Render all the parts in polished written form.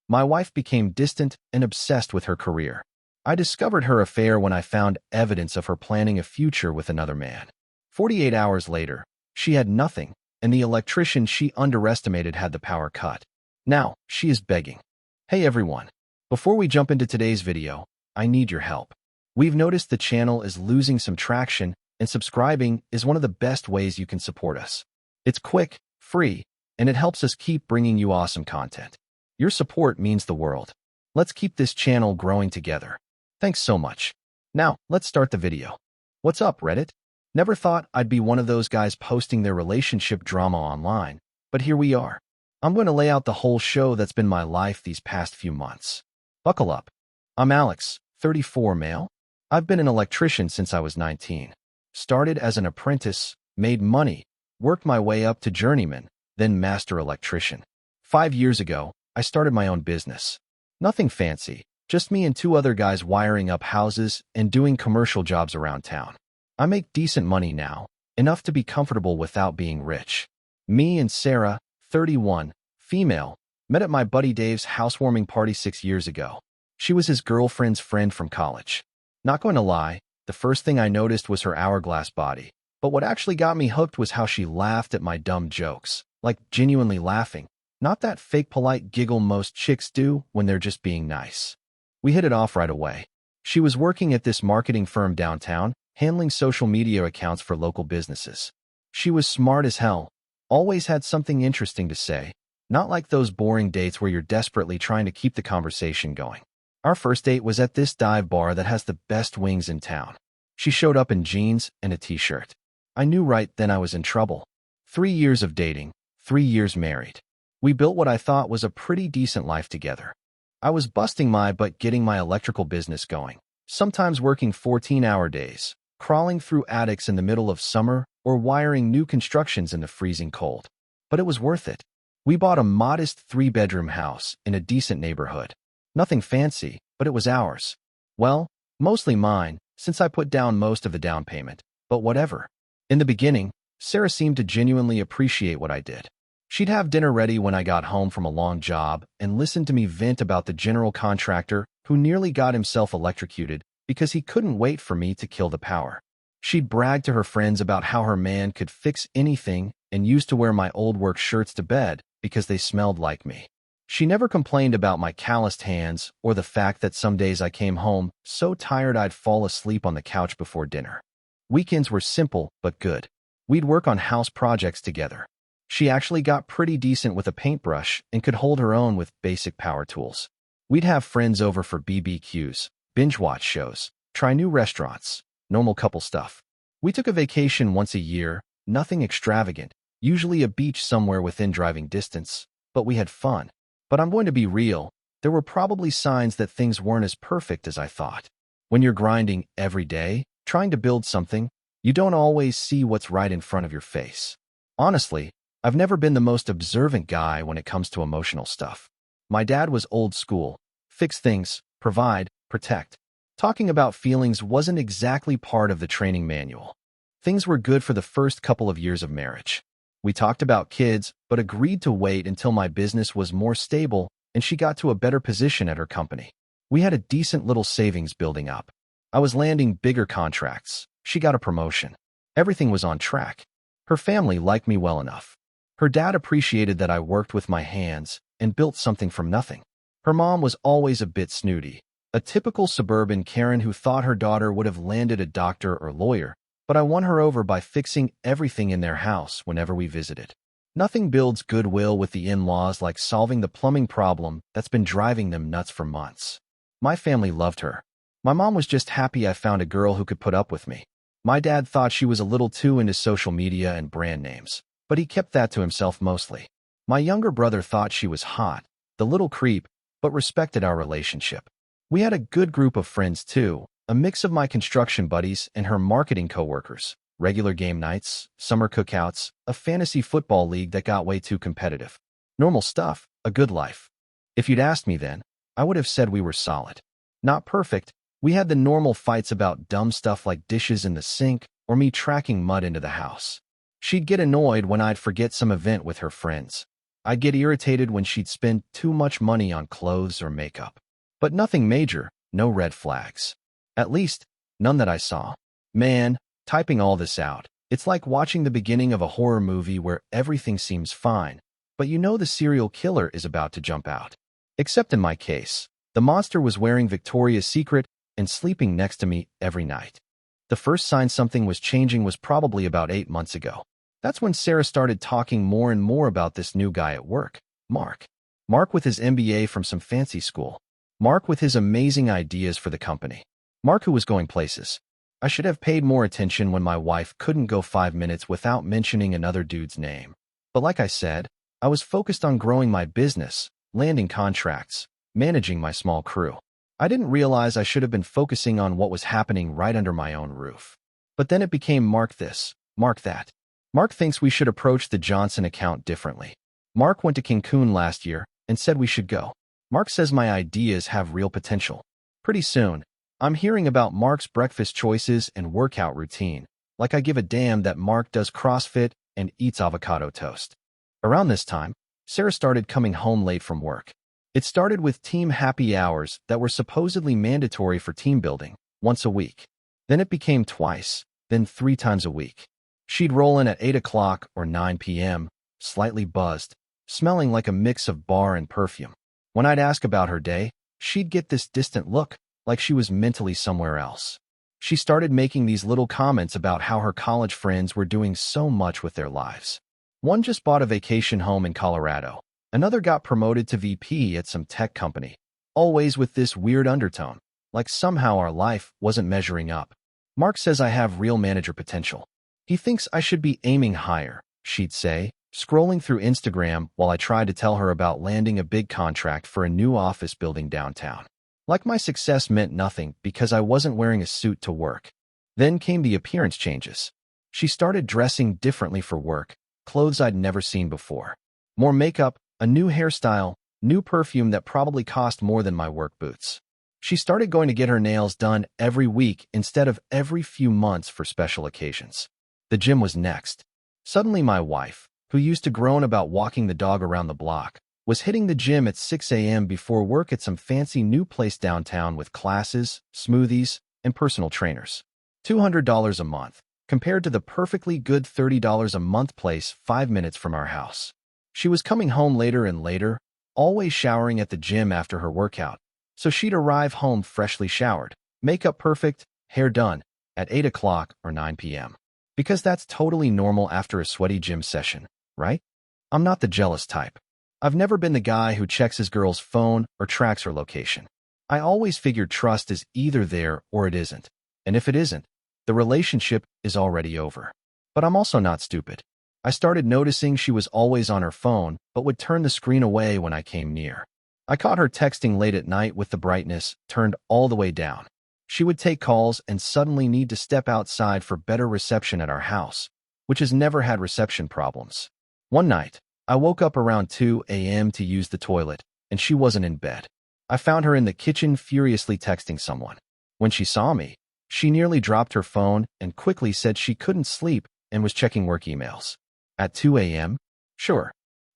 My wife became distant and obsessed with her career. I discovered her affair when I found evidence of her planning a future with another man. 48 hours later, she had nothing, and the electrician she underestimated had the power cut. Now, she is begging. Hey everyone. Before we jump into today's video, I need your help. We've noticed the channel is losing some traction, and subscribing is one of the best ways you can support us. It's quick, free, and it helps us keep bringing you awesome content. Your support means the world. Let's keep this channel growing together. Thanks so much. Now, let's start the video. What's up, Reddit? Never thought I'd be one of those guys posting their relationship drama online, but here we are. I'm going to lay out the whole show that's been my life these past few months. Buckle up. I'm Alex, 34 male. I've been an electrician since I was 19. Started as an apprentice, made money, worked my way up to journeyman, then master electrician. 5 years ago, I started my own business. Nothing fancy, just me and 2 other guys wiring up houses and doing commercial jobs around town. I make decent money now, enough to be comfortable without being rich. Me and Sarah, 31, female, met at my buddy Dave's housewarming party 6 years ago. She was his girlfriend's friend from college. Not going to lie, the first thing I noticed was her hourglass body. But what actually got me hooked was how she laughed at my dumb jokes, like genuinely laughing, not that fake polite giggle most chicks do when they're just being nice. We hit it off right away. She was working at this marketing firm downtown, handling social media accounts for local businesses. She was smart as hell, always had something interesting to say, not like those boring dates where you're desperately trying to keep the conversation going. Our first date was at this dive bar that has the best wings in town. She showed up in jeans and a t-shirt. I knew right then I was in trouble. 3 years of dating, 3 years married. We built what I thought was a pretty decent life together. I was busting my butt getting my electrical business going, sometimes working 14-hour days, crawling through attics in the middle of summer, or wiring new constructions in the freezing cold. But it was worth it. We bought a modest 3-bedroom house in a decent neighborhood. Nothing fancy, but it was ours. Well, mostly mine, since I put down most of the down payment, but whatever. In the beginning, Sarah seemed to genuinely appreciate what I did. She'd have dinner ready when I got home from a long job and listen to me vent about the general contractor who nearly got himself electrocuted because he couldn't wait for me to kill the power. She'd brag to her friends about how her man could fix anything and used to wear my old work shirts to bed because they smelled like me. She never complained about my calloused hands or the fact that some days I came home so tired I'd fall asleep on the couch before dinner. Weekends were simple but good. We'd work on house projects together. She actually got pretty decent with a paintbrush and could hold her own with basic power tools. We'd have friends over for BBQs, binge-watch shows, try new restaurants, normal couple stuff. We took a vacation once a year, nothing extravagant, usually a beach somewhere within driving distance, but we had fun. But I'm going to be real, there were probably signs that things weren't as perfect as I thought. When you're grinding every day, trying to build something, you don't always see what's right in front of your face. Honestly, I've never been the most observant guy when it comes to emotional stuff. My dad was old school. Fix things, provide, protect. Talking about feelings wasn't exactly part of the training manual. Things were good for the first couple of years of marriage. We talked about kids, but agreed to wait until my business was more stable and she got to a better position at her company. We had a decent little savings building up. I was landing bigger contracts. She got a promotion. Everything was on track. Her family liked me well enough. Her dad appreciated that I worked with my hands and built something from nothing. Her mom was always a bit snooty, a typical suburban Karen who thought her daughter would have landed a doctor or lawyer, but I won her over by fixing everything in their house whenever we visited. Nothing builds goodwill with the in-laws like solving the plumbing problem that's been driving them nuts for months. My family loved her. My mom was just happy I found a girl who could put up with me. My dad thought she was a little too into social media and brand names, but he kept that to himself mostly. My younger brother thought she was hot, the little creep, but respected our relationship. We had a good group of friends too, a mix of my construction buddies and her marketing coworkers, regular game nights, summer cookouts, a fantasy football league that got way too competitive. Normal stuff, a good life. If you'd asked me then, I would have said we were solid. Not perfect, we had the normal fights about dumb stuff like dishes in the sink or me tracking mud into the house. She'd get annoyed when I'd forget some event with her friends. I'd get irritated when she'd spend too much money on clothes or makeup. But nothing major, no red flags. At least, none that I saw. Man, typing all this out, it's like watching the beginning of a horror movie where everything seems fine, but you know the serial killer is about to jump out. Except in my case, the monster was wearing Victoria's Secret and sleeping next to me every night. The first sign something was changing was probably about 8 months ago. That's when Sarah started talking more and more about this new guy at work, Mark. Mark with his MBA from some fancy school. Mark with his amazing ideas for the company. Mark who was going places. I should have paid more attention when my wife couldn't go 5 minutes without mentioning another dude's name. But like I said, I was focused on growing my business, landing contracts, managing my small crew. I didn't realize I should have been focusing on what was happening right under my own roof. But then it became Mark this, Mark that. Mark thinks we should approach the Johnson account differently. Mark went to Cancun last year and said we should go. Mark says my ideas have real potential. Pretty soon, I'm hearing about Mark's breakfast choices and workout routine, like I give a damn that Mark does CrossFit and eats avocado toast. Around this time, Sarah started coming home late from work. It started with team happy hours that were supposedly mandatory for team building, once a week. Then it became twice, then 3 times a week. She'd roll in at 8 o'clock or 9 p.m., slightly buzzed, smelling like a mix of bar and perfume. When I'd ask about her day, she'd get this distant look, like she was mentally somewhere else. She started making these little comments about how her college friends were doing so much with their lives. One just bought a vacation home in Colorado. Another got promoted to VP at some tech company. Always with this weird undertone, like somehow our life wasn't measuring up. Mark says I have real manager potential. He thinks I should be aiming higher, she'd say, scrolling through Instagram while I tried to tell her about landing a big contract for a new office building downtown. Like my success meant nothing because I wasn't wearing a suit to work. Then came the appearance changes. She started dressing differently for work, clothes I'd never seen before. More makeup, a new hairstyle, new perfume that probably cost more than my work boots. She started going to get her nails done every week instead of every few months for special occasions. The gym was next. Suddenly my wife, who used to groan about walking the dog around the block, was hitting the gym at 6 a.m. before work at some fancy new place downtown with classes, smoothies, and personal trainers. $200 a month, compared to the perfectly good $30 a month place 5 minutes from our house. She was coming home later and later, always showering at the gym after her workout, so she'd arrive home freshly showered, makeup perfect, hair done, at 8 o'clock or 9 p.m. Because that's totally normal after a sweaty gym session, right? I'm not the jealous type. I've never been the guy who checks his girl's phone or tracks her location. I always figured trust is either there or it isn't. And if it isn't, the relationship is already over. But I'm also not stupid. I started noticing she was always on her phone, but would turn the screen away when I came near. I caught her texting late at night with the brightness turned all the way down. She would take calls and suddenly need to step outside for better reception at our house, which has never had reception problems. One night, I woke up around 2 a.m. to use the toilet, and she wasn't in bed. I found her in the kitchen furiously texting someone. When she saw me, she nearly dropped her phone and quickly said she couldn't sleep and was checking work emails. At 2 a.m.? Sure.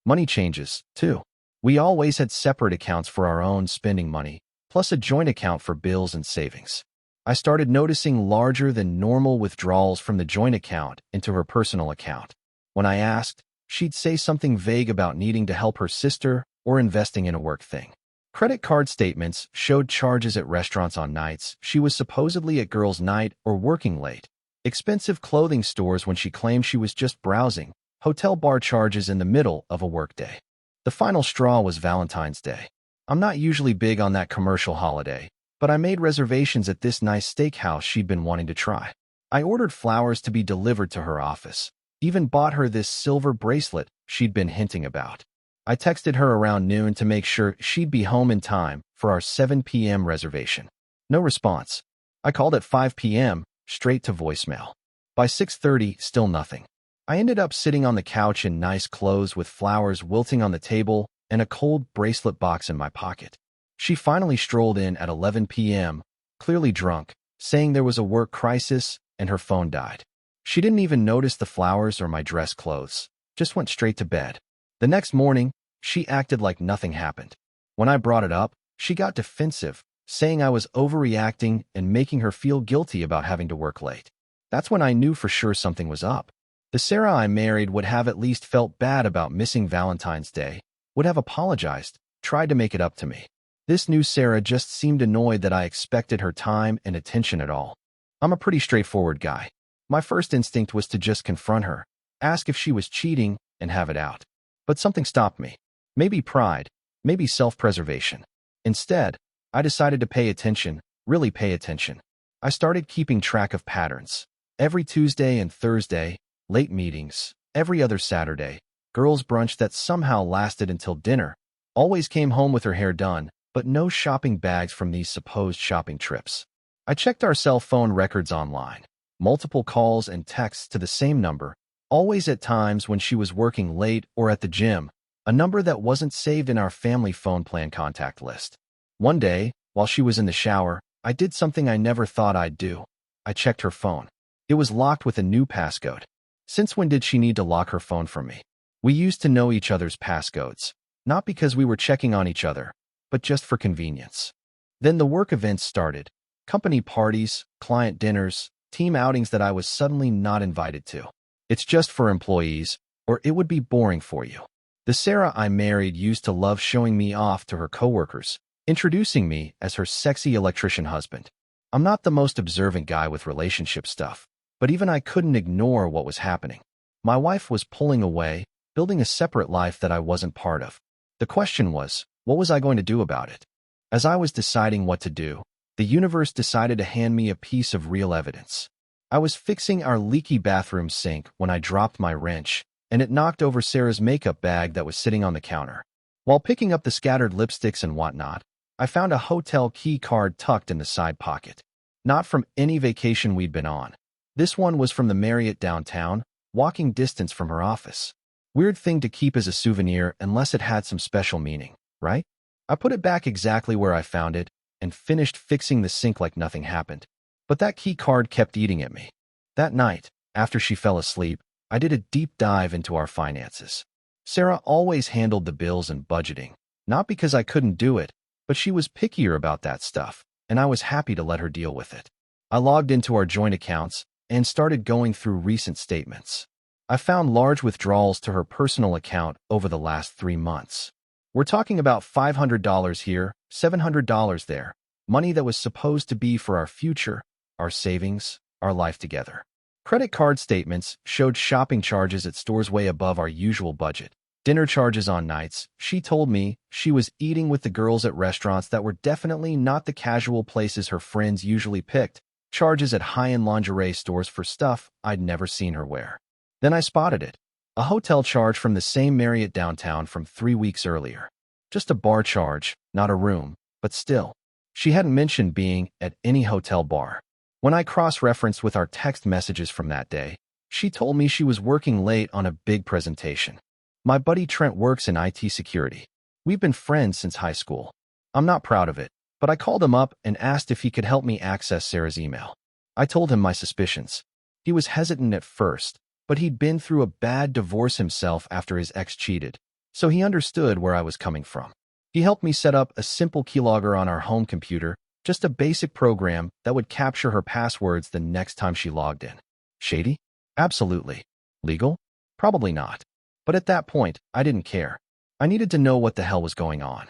Money changes, too. We always had separate accounts for our own spending money, plus a joint account for bills and savings. I started noticing larger than normal withdrawals from the joint account into her personal account. When I asked, she'd say something vague about needing to help her sister or investing in a work thing. Credit card statements showed charges at restaurants on nights she was supposedly at girls' night or working late. Expensive clothing stores when she claimed she was just browsing. Hotel bar charges in the middle of a workday. The final straw was Valentine's Day. I'm not usually big on that commercial holiday, but I made reservations at this nice steakhouse she'd been wanting to try. I ordered flowers to be delivered to her office. Even bought her this silver bracelet she'd been hinting about. I texted her around noon to make sure she'd be home in time for our 7 p.m. reservation. No response. I called at 5 p.m., straight to voicemail. By 6:30, still nothing. I ended up sitting on the couch in nice clothes with flowers wilting on the table and a cold bracelet box in my pocket. She finally strolled in at 11 p.m., clearly drunk, saying there was a work crisis and her phone died. She didn't even notice the flowers or my dress clothes, just went straight to bed. The next morning, she acted like nothing happened. When I brought it up, she got defensive, saying I was overreacting and making her feel guilty about having to work late. That's when I knew for sure something was up. The Sarah I married would have at least felt bad about missing Valentine's Day, would have apologized, tried to make it up to me. This new Sarah just seemed annoyed that I expected her time and attention at all. I'm a pretty straightforward guy. My first instinct was to just confront her, ask if she was cheating, and have it out. But something stopped me. Maybe pride, maybe self-preservation. Instead, I decided to pay attention, really pay attention. I started keeping track of patterns. Every Tuesday and Thursday, late meetings, every other Saturday, girls' brunch that somehow lasted until dinner, always came home with her hair done, but no shopping bags from these supposed shopping trips. I checked our cell phone records online, multiple calls and texts to the same number, always at times when she was working late or at the gym, a number that wasn't saved in our family phone plan contact list. One day, while she was in the shower, I did something I never thought I'd do. I checked her phone. It was locked with a new passcode. Since when did she need to lock her phone from me? We used to know each other's passcodes, not because we were checking on each other, but just for convenience. Then the work events started. Company parties, client dinners, team outings that I was suddenly not invited to. It's just for employees, or it would be boring for you. The Sarah I married used to love showing me off to her coworkers, introducing me as her sexy electrician husband. I'm not the most observant guy with relationship stuff, but even I couldn't ignore what was happening. My wife was pulling away, building a separate life that I wasn't part of. The question was, what was I going to do about it? As I was deciding what to do, the universe decided to hand me a piece of real evidence. I was fixing our leaky bathroom sink when I dropped my wrench, and it knocked over Sarah's makeup bag that was sitting on the counter. While picking up the scattered lipsticks and whatnot, I found a hotel key card tucked in the side pocket. Not from any vacation we'd been on. This one was from the Marriott downtown, walking distance from her office. Weird thing to keep as a souvenir unless it had some special meaning, right? I put it back exactly where I found it and finished fixing the sink like nothing happened. But that key card kept eating at me. That night, after she fell asleep, I did a deep dive into our finances. Sarah always handled the bills and budgeting, not because I couldn't do it, but she was pickier about that stuff, and I was happy to let her deal with it. I logged into our joint accounts and started going through recent statements. I found large withdrawals to her personal account over the last 3 months. We're talking about $500 here, $700 there, money that was supposed to be for our future, our savings, our life together. Credit card statements showed shopping charges at stores way above our usual budget. Dinner charges on nights. She told me she was eating with the girls at restaurants that were definitely not the casual places her friends usually picked. Charges at high-end lingerie stores for stuff I'd never seen her wear. Then I spotted it. A hotel charge from the same Marriott downtown from 3 weeks earlier. Just a bar charge, not a room, but still. She hadn't mentioned being at any hotel bar. When I cross-referenced with our text messages from that day, she told me she was working late on a big presentation. My buddy Trent works in IT security. We've been friends since high school. I'm not proud of it, but I called him up and asked if he could help me access Sarah's email. I told him my suspicions. He was hesitant at first, but he'd been through a bad divorce himself after his ex cheated, so he understood where I was coming from. He helped me set up a simple keylogger on our home computer, just a basic program that would capture her passwords the next time she logged in. Shady? Absolutely. Legal? Probably not. But at that point, I didn't care. I needed to know what the hell was going on.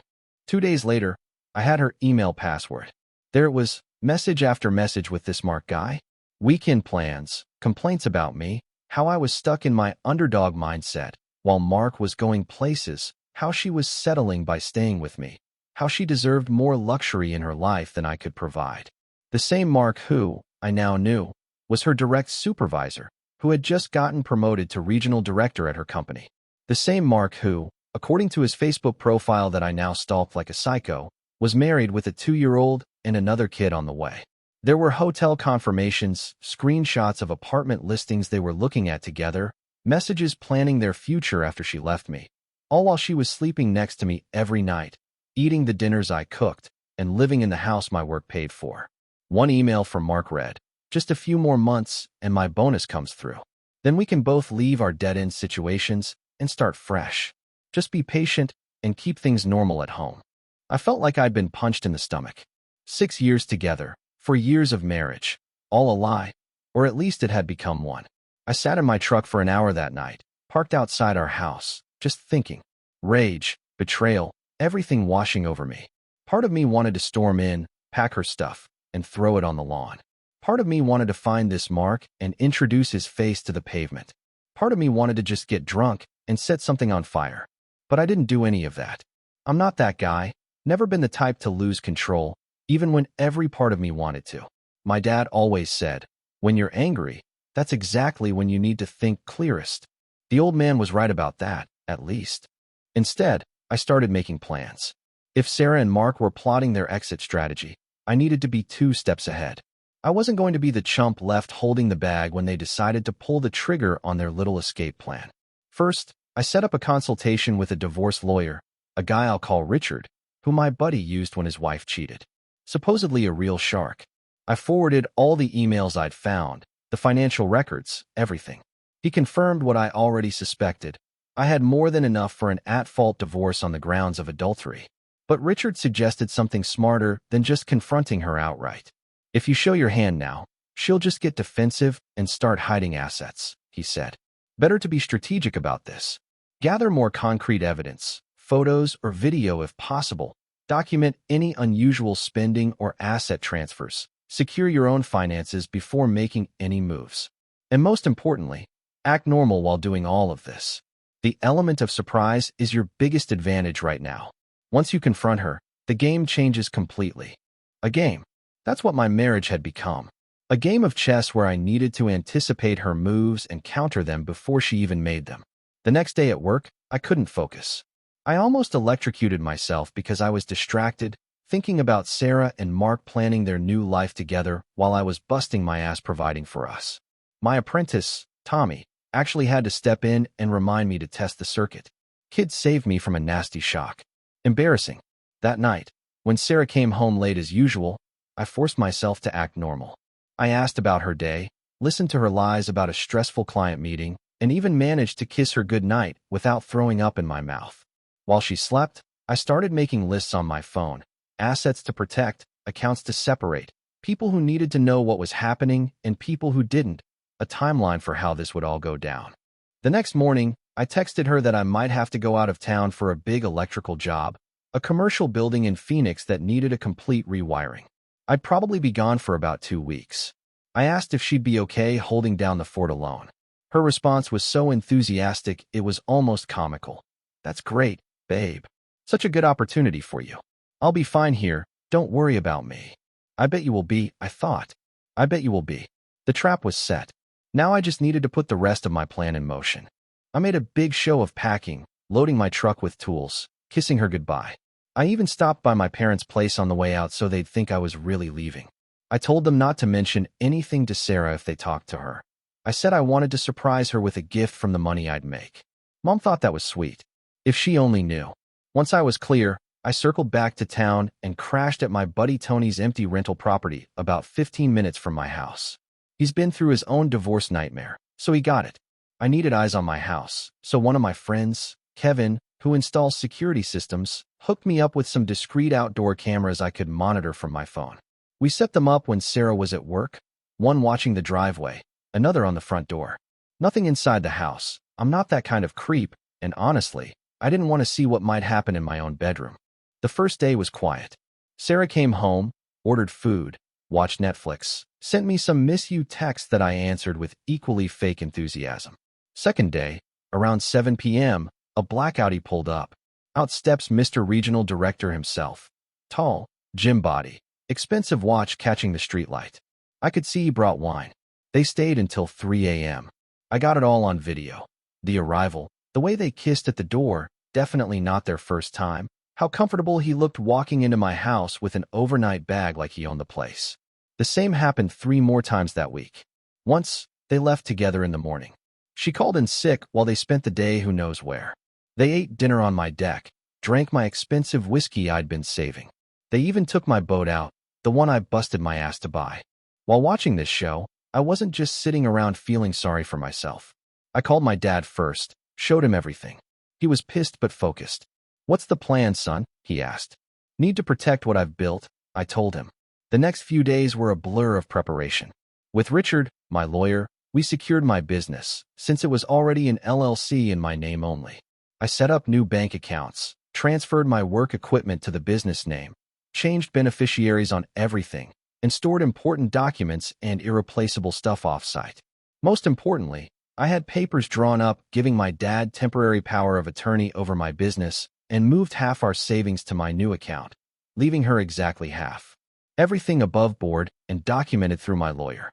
2 days later, I had her email password. There it was, message after message with this Mark guy. Weekend plans, complaints about me, how I was stuck in my underdog mindset, while Mark was going places, how she was settling by staying with me, how she deserved more luxury in her life than I could provide. The same Mark who, I now knew, was her direct supervisor, who had just gotten promoted to regional director at her company. The same Mark who, according to his Facebook profile that I now stalked like a psycho, was married with a 2-year-old and another kid on the way. There were hotel confirmations, screenshots of apartment listings they were looking at together, messages planning their future after she left me, all while she was sleeping next to me every night, eating the dinners I cooked, and living in the house my work paid for. One email from Mark read, "Just a few more months and my bonus comes through. Then we can both leave our dead-end situations and start fresh. Just be patient and keep things normal at home. I felt like I'd been punched in the stomach. 6 years together, 4 years of marriage, all a lie, or at least it had become one. I sat in my truck for an hour that night, parked outside our house, just thinking. Rage, betrayal, everything washing over me. Part of me wanted to storm in, pack her stuff, and throw it on the lawn. Part of me wanted to find this Mark and introduce his face to the pavement. Part of me wanted to just get drunk and set something on fire. But I didn't do any of that. I'm not that guy, never been the type to lose control, even when every part of me wanted to. My dad always said, when you're angry, that's exactly when you need to think clearest. The old man was right about that, at least. Instead, I started making plans. If Sarah and Mark were plotting their exit strategy, I needed to be 2 steps ahead. I wasn't going to be the chump left holding the bag when they decided to pull the trigger on their little escape plan. First, I set up a consultation with a divorce lawyer, a guy I'll call Richard, who my buddy used when his wife cheated. Supposedly a real shark. I forwarded all the emails I'd found, the financial records, everything. He confirmed what I already suspected. I had more than enough for an at-fault divorce on the grounds of adultery. But Richard suggested something smarter than just confronting her outright. If you show your hand now, she'll just get defensive and start hiding assets, he said. Better to be strategic about this. Gather more concrete evidence, photos or video if possible. Document any unusual spending or asset transfers. Secure your own finances before making any moves. And most importantly, act normal while doing all of this. The element of surprise is your biggest advantage right now. Once you confront her, the game changes completely. A game. That's what my marriage had become. A game of chess where I needed to anticipate her moves and counter them before she even made them. The next day at work, I couldn't focus. I almost electrocuted myself because I was distracted, thinking about Sarah and Mark planning their new life together while I was busting my ass providing for us. My apprentice, Tommy, actually had to step in and remind me to test the circuit. Kid saved me from a nasty shock. Embarrassing. That night, when Sarah came home late as usual, I forced myself to act normal. I asked about her day, listened to her lies about a stressful client meeting, and even managed to kiss her goodnight without throwing up in my mouth. While she slept, I started making lists on my phone, assets to protect, accounts to separate, people who needed to know what was happening and people who didn't, a timeline for how this would all go down. The next morning, I texted her that I might have to go out of town for a big electrical job, a commercial building in Phoenix that needed a complete rewiring. I'd probably be gone for about 2 weeks. I asked if she'd be okay holding down the fort alone. Her response was so enthusiastic it was almost comical. That's great, babe. Such a good opportunity for you. I'll be fine here, don't worry about me. I bet you will be, I thought. I bet you will be. The trap was set. Now I just needed to put the rest of my plan in motion. I made a big show of packing, loading my truck with tools, kissing her goodbye. I even stopped by my parents' place on the way out so they'd think I was really leaving. I told them not to mention anything to Sarah if they talked to her. I said I wanted to surprise her with a gift from the money I'd make. Mom thought that was sweet. If she only knew. Once I was clear, I circled back to town and crashed at my buddy Tony's empty rental property about 15 minutes from my house. He's been through his own divorce nightmare, so he got it. I needed eyes on my house, so one of my friends, Kevin, who installs security systems, hooked me up with some discreet outdoor cameras I could monitor from my phone. We set them up when Sarah was at work, one watching the driveway, another on the front door. Nothing inside the house. I'm not that kind of creep, and honestly, I didn't want to see what might happen in my own bedroom. The first day was quiet. Sarah came home, ordered food, watched Netflix, sent me some miss you texts that I answered with equally fake enthusiasm. Second day, around 7 p.m., a blackouty pulled up. Out steps Mr. Regional Director himself. Tall, gym body, expensive watch catching the streetlight. I could see he brought wine. They stayed until 3 a.m. I got it all on video. The arrival, the way they kissed at the door, definitely not their first time. How comfortable he looked walking into my house with an overnight bag like he owned the place. The same happened 3 more times that week. Once, they left together in the morning. She called in sick while they spent the day who knows where. They ate dinner on my deck, drank my expensive whiskey I'd been saving. They even took my boat out, the one I busted my ass to buy. While watching this show, I wasn't just sitting around feeling sorry for myself. I called my dad first, showed him everything. He was pissed but focused. "What's the plan, son?" he asked. "Need to protect what I've built," I told him. The next few days were a blur of preparation. With Richard, my lawyer, we secured my business, since it was already an LLC in my name only. I set up new bank accounts, transferred my work equipment to the business name, changed beneficiaries on everything, and stored important documents and irreplaceable stuff off-site. Most importantly, I had papers drawn up giving my dad temporary power of attorney over my business and moved half our savings to my new account, leaving her exactly half. Everything above board and documented through my lawyer.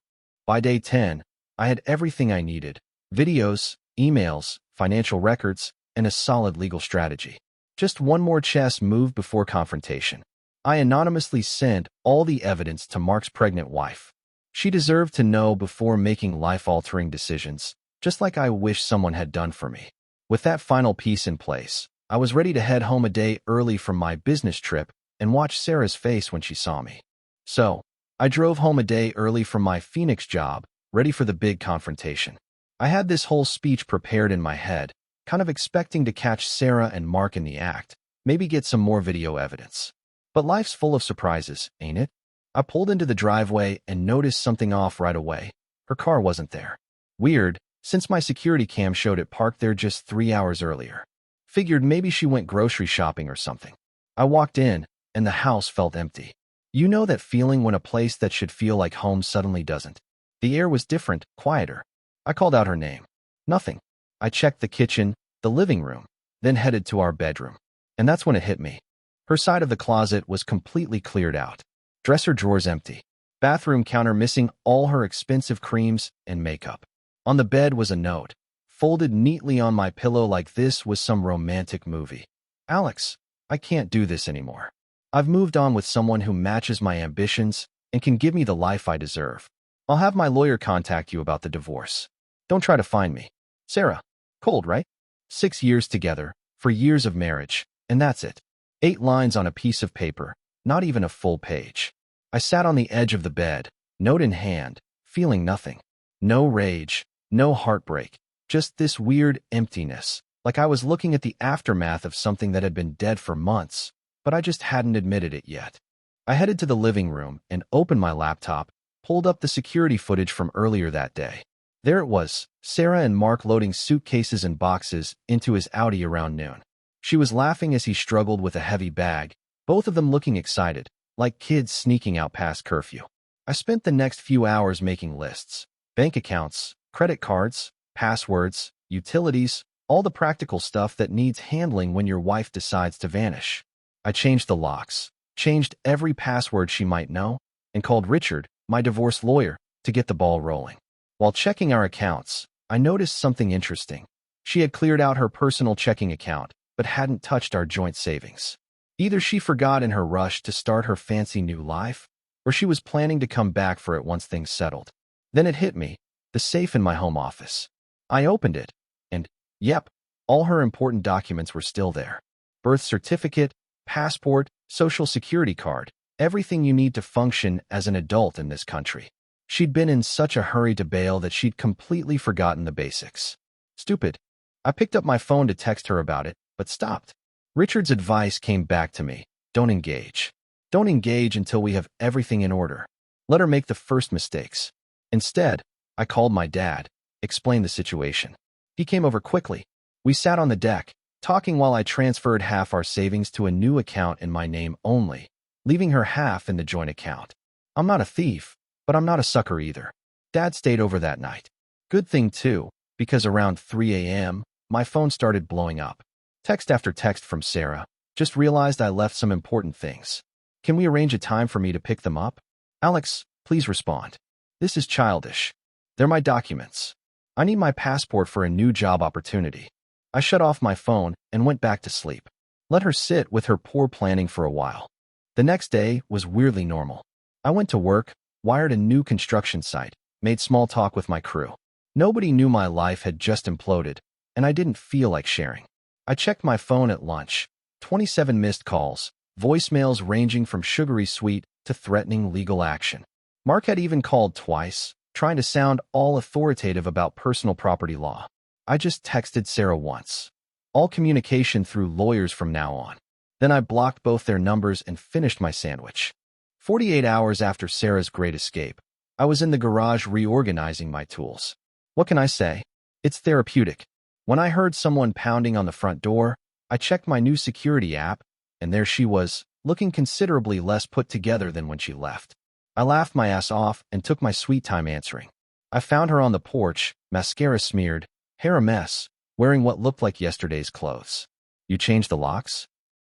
By day 10, I had everything I needed: videos, emails, financial records, and a solid legal strategy. Just one more chess move before confrontation. I anonymously sent all the evidence to Mark's pregnant wife. She deserved to know before making life-altering decisions, just like I wish someone had done for me. With that final piece in place, I was ready to head home a day early from my business trip and watch Sarah's face when she saw me. So, I drove home a day early from my Phoenix job, ready for the big confrontation. I had this whole speech prepared in my head, kind of expecting to catch Sarah and Mark in the act, maybe get some more video evidence. But life's full of surprises, ain't it? I pulled into the driveway and noticed something off right away. Her car wasn't there. Weird, since my security cam showed it parked there just 3 hours earlier. Figured maybe she went grocery shopping or something. I walked in, and the house felt empty. You know that feeling when a place that should feel like home suddenly doesn't? The air was different, quieter. I called out her name. Nothing. I checked the kitchen, the living room, then headed to our bedroom. And that's when it hit me. Her side of the closet was completely cleared out. Dresser drawers empty. Bathroom counter missing all her expensive creams and makeup. On the bed was a note, folded neatly on my pillow like this was some romantic movie. "Alex, I can't do this anymore. I've moved on with someone who matches my ambitions and can give me the life I deserve. I'll have my lawyer contact you about the divorce. Don't try to find me. Sarah." Cold, right? 6 years together, for years of marriage, and that's it. 8 lines on a piece of paper, not even a full page. I sat on the edge of the bed, note in hand, feeling nothing. No rage, no heartbreak, just this weird emptiness, like I was looking at the aftermath of something that had been dead for months, but I just hadn't admitted it yet. I headed to the living room and opened my laptop, pulled up the security footage from earlier that day. There it was, Sarah and Mark loading suitcases and boxes into his Audi around noon. She was laughing as he struggled with a heavy bag, both of them looking excited, like kids sneaking out past curfew. I spent the next few hours making lists: bank accounts, credit cards, passwords, utilities, all the practical stuff that needs handling when your wife decides to vanish. I changed the locks, changed every password she might know, and called Richard, my divorce lawyer, to get the ball rolling. While checking our accounts, I noticed something interesting. She had cleared out her personal checking account, but hadn't touched our joint savings. Either she forgot in her rush to start her fancy new life, or she was planning to come back for it once things settled. Then it hit me, the safe in my home office. I opened it, and, yep, all her important documents were still there. Birth certificate, passport, social security card, everything you need to function as an adult in this country. She'd been in such a hurry to bail that she'd completely forgotten the basics. Stupid. I picked up my phone to text her about it, but stopped. Richard's advice came back to me. Don't engage. Don't engage until we have everything in order. Let her make the first mistakes. Instead, I called my dad, explained the situation. He came over quickly. We sat on the deck, talking while I transferred half our savings to a new account in my name only, leaving her half in the joint account. I'm not a thief, but I'm not a sucker either. Dad stayed over that night. Good thing too, because around 3 a.m., my phone started blowing up. Text after text from Sarah. Just realized I left some important things. Can we arrange a time for me to pick them up? Alex, please respond. This is childish. They're my documents. I need my passport for a new job opportunity. I shut off my phone and went back to sleep. Let her sit with her poor planning for a while. The next day was weirdly normal. I went to work, wired a new construction site, made small talk with my crew. Nobody knew my life had just imploded, and I didn't feel like sharing. I checked my phone at lunch. 27 missed calls, voicemails ranging from sugary sweet to threatening legal action. Mark had even called twice, trying to sound all authoritative about personal property law. I just texted Sarah once. All communication through lawyers from now on. Then I blocked both their numbers and finished my sandwich. 48 hours after Sarah's great escape, I was in the garage reorganizing my tools. What can I say? It's therapeutic. When I heard someone pounding on the front door, I checked my new security app, and there she was, looking considerably less put together than when she left. I laughed my ass off and took my sweet time answering. I found her on the porch, mascara smeared, hair a mess, wearing what looked like yesterday's clothes. You changed the locks?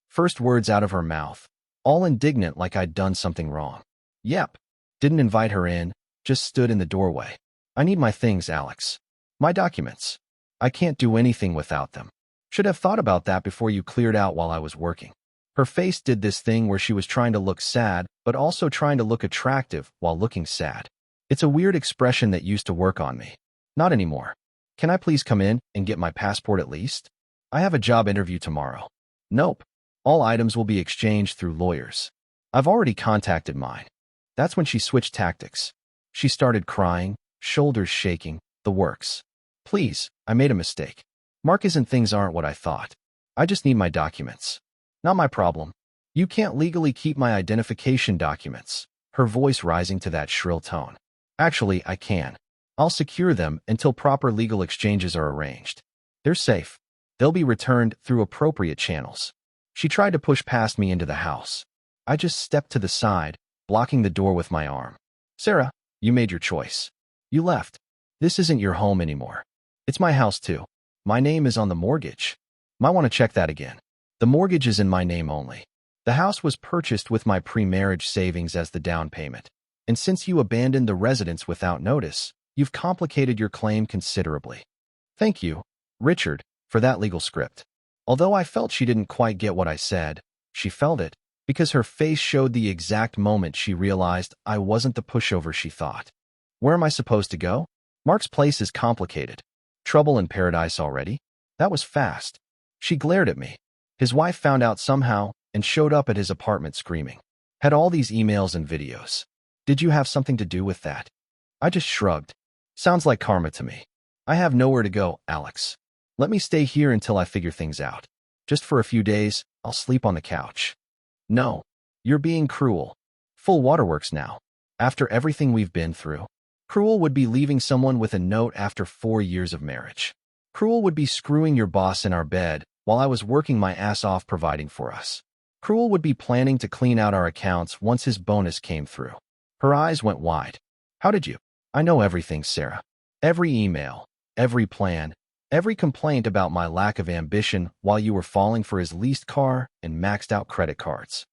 First words out of her mouth, all indignant like I'd done something wrong. Yep. Didn't invite her in, just stood in the doorway. I need my things, Alex. My documents. I can't do anything without them. Should have thought about that before you cleared out while I was working. Her face did this thing where she was trying to look sad, but also trying to look attractive while looking sad. It's a weird expression that used to work on me. Not anymore. Can I please come in and get my passport at least? I have a job interview tomorrow. Nope. All items will be exchanged through lawyers. I've already contacted mine. That's when she switched tactics. She started crying, shoulders shaking, the works. Please, I made a mistake. Marcus and things aren't what I thought. I just need my documents. Not my problem. You can't legally keep my identification documents. Her voice rising to that shrill tone. Actually, I can. I'll secure them until proper legal exchanges are arranged. They're safe. They'll be returned through appropriate channels. She tried to push past me into the house. I just stepped to the side, blocking the door with my arm. Sarah, you made your choice. You left. This isn't your home anymore. It's my house too. My name is on the mortgage. Might want to check that again. The mortgage is in my name only. The house was purchased with my pre-marriage savings as the down payment. And since you abandoned the residence without notice, you've complicated your claim considerably. Thank you, Richard, for that legal script. Although I felt she didn't quite get what I said, she felt it, because her face showed the exact moment she realized I wasn't the pushover she thought. Where am I supposed to go? Mark's place is complicated. Trouble in paradise already? That was fast. She glared at me. His wife found out somehow and showed up at his apartment screaming. Had all these emails and videos. Did you have something to do with that? I just shrugged. Sounds like karma to me. I have nowhere to go, Alex. Let me stay here until I figure things out. Just for a few days, I'll sleep on the couch. No. You're being cruel. Full waterworks now. After everything we've been through. Cruel would be leaving someone with a note after 4 years of marriage. Cruel would be screwing your boss in our bed while I was working my ass off providing for us. Cruel would be planning to clean out our accounts once his bonus came through. Her eyes went wide. How did you? I know everything, Sarah. Every email, every plan, every complaint about my lack of ambition while you were falling for his leased car and maxed out credit cards.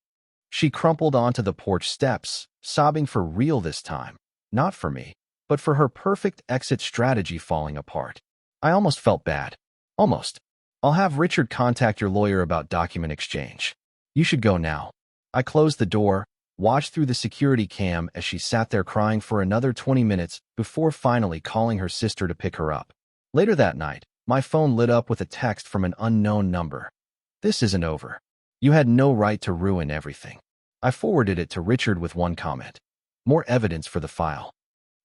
She crumpled onto the porch steps, sobbing for real this time. Not for me, but for her perfect exit strategy falling apart. I almost felt bad. Almost. I'll have Richard contact your lawyer about document exchange. You should go now. I closed the door, watched through the security cam as she sat there crying for another 20 minutes before finally calling her sister to pick her up. Later that night, my phone lit up with a text from an unknown number. This isn't over. You had no right to ruin everything. I forwarded it to Richard with one comment. More evidence for the file.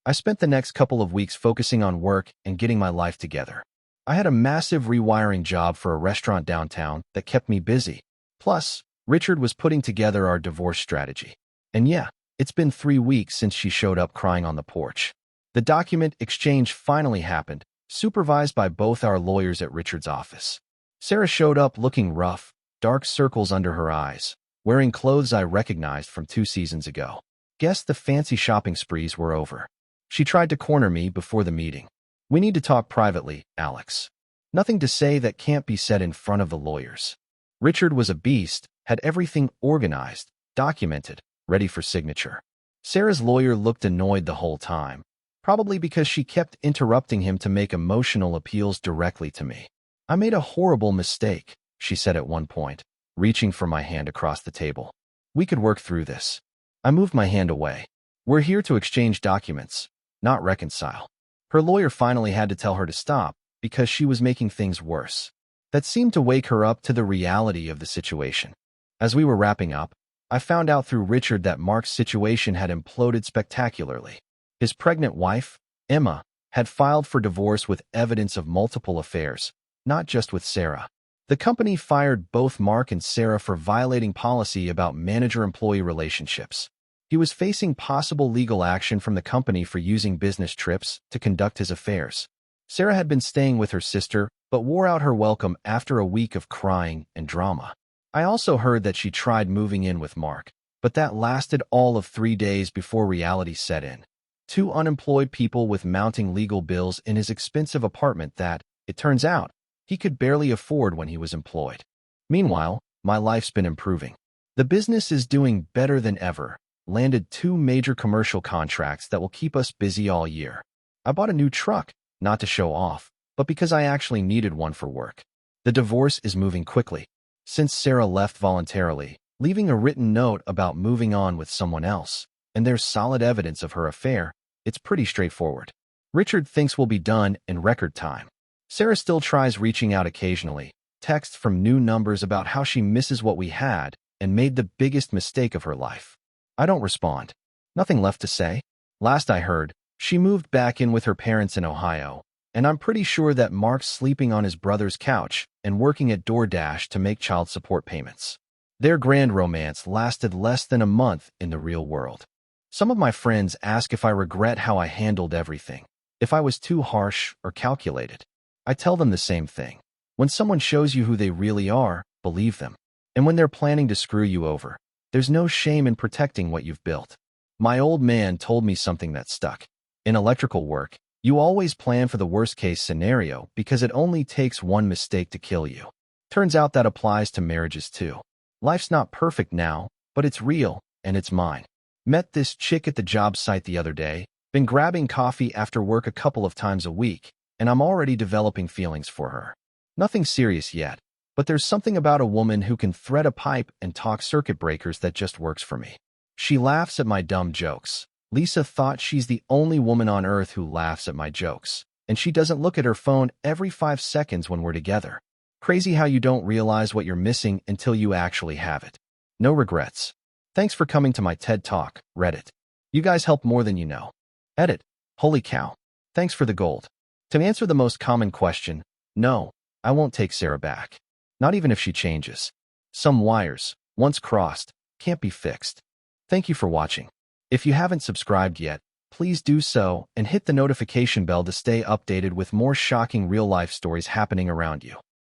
I spent the next couple of weeks focusing on work and getting my life together. I had a massive rewiring job for a restaurant downtown that kept me busy. Plus, Richard was putting together our divorce strategy. And yeah, it's been 3 weeks since she showed up crying on the porch. The document exchange finally happened, supervised by both our lawyers at Richard's office. Sarah showed up looking rough, dark circles under her eyes, wearing clothes I recognized from 2 seasons ago. Guess the fancy shopping sprees were over. She tried to corner me before the meeting. We need to talk privately, Alex. Nothing to say that can't be said in front of the lawyers. Richard was a beast, had everything organized, documented, ready for signature. Sarah's lawyer looked annoyed the whole time, probably because she kept interrupting him to make emotional appeals directly to me. I made a horrible mistake, she said at one point, reaching for my hand across the table. We could work through this. I moved my hand away. We're here to exchange documents, not reconcile. Her lawyer finally had to tell her to stop because she was making things worse. That seemed to wake her up to the reality of the situation. As we were wrapping up, I found out through Richard that Mark's situation had imploded spectacularly. His pregnant wife, Emma, had filed for divorce with evidence of multiple affairs, not just with Sarah. The company fired both Mark and Sarah for violating policy about manager-employee relationships. He was facing possible legal action from the company for using business trips to conduct his affairs. Sarah had been staying with her sister, but wore out her welcome after a week of crying and drama. I also heard that she tried moving in with Mark, but that lasted all of 3 days before reality set in. 2 unemployed people with mounting legal bills in his expensive apartment that, it turns out, he could barely afford when he was employed. Meanwhile, my life's been improving. The business is doing better than ever. Landed 2 major commercial contracts that will keep us busy all year. I bought a new truck, not to show off, but because I actually needed one for work. The divorce is moving quickly. Since Sarah left voluntarily, leaving a written note about moving on with someone else, and there's solid evidence of her affair, it's pretty straightforward. Richard thinks we'll be done in record time. Sarah still tries reaching out occasionally, texts from new numbers about how she misses what we had and made the biggest mistake of her life. I don't respond. Nothing left to say. Last I heard, she moved back in with her parents in Ohio, and I'm pretty sure that Mark's sleeping on his brother's couch and working at DoorDash to make child support payments. Their grand romance lasted less than a month in the real world. Some of my friends ask if I regret how I handled everything, if I was too harsh or calculated. I tell them the same thing. When someone shows you who they really are, believe them. And when they're planning to screw you over, there's no shame in protecting what you've built. My old man told me something that stuck. In electrical work, you always plan for the worst-case scenario because it only takes one mistake to kill you. Turns out that applies to marriages too. Life's not perfect now, but it's real, and it's mine. Met this chick at the job site the other day, been grabbing coffee after work a couple of times a week, and I'm already developing feelings for her. Nothing serious yet, but there's something about a woman who can thread a pipe and talk circuit breakers that just works for me. She laughs at my dumb jokes. Lisa thought she's the only woman on earth who laughs at my jokes, and she doesn't look at her phone every 5 seconds when we're together. Crazy how you don't realize what you're missing until you actually have it. No regrets. Thanks for coming to my TED Talk, Reddit. You guys help more than you know. Edit. Holy cow. Thanks for the gold. To answer the most common question, no, I won't take Sarah back. Not even if she changes. Some wires, once crossed, can't be fixed. Thank you for watching. If you haven't subscribed yet, please do so and hit the notification bell to stay updated with more shocking real-life stories happening around you.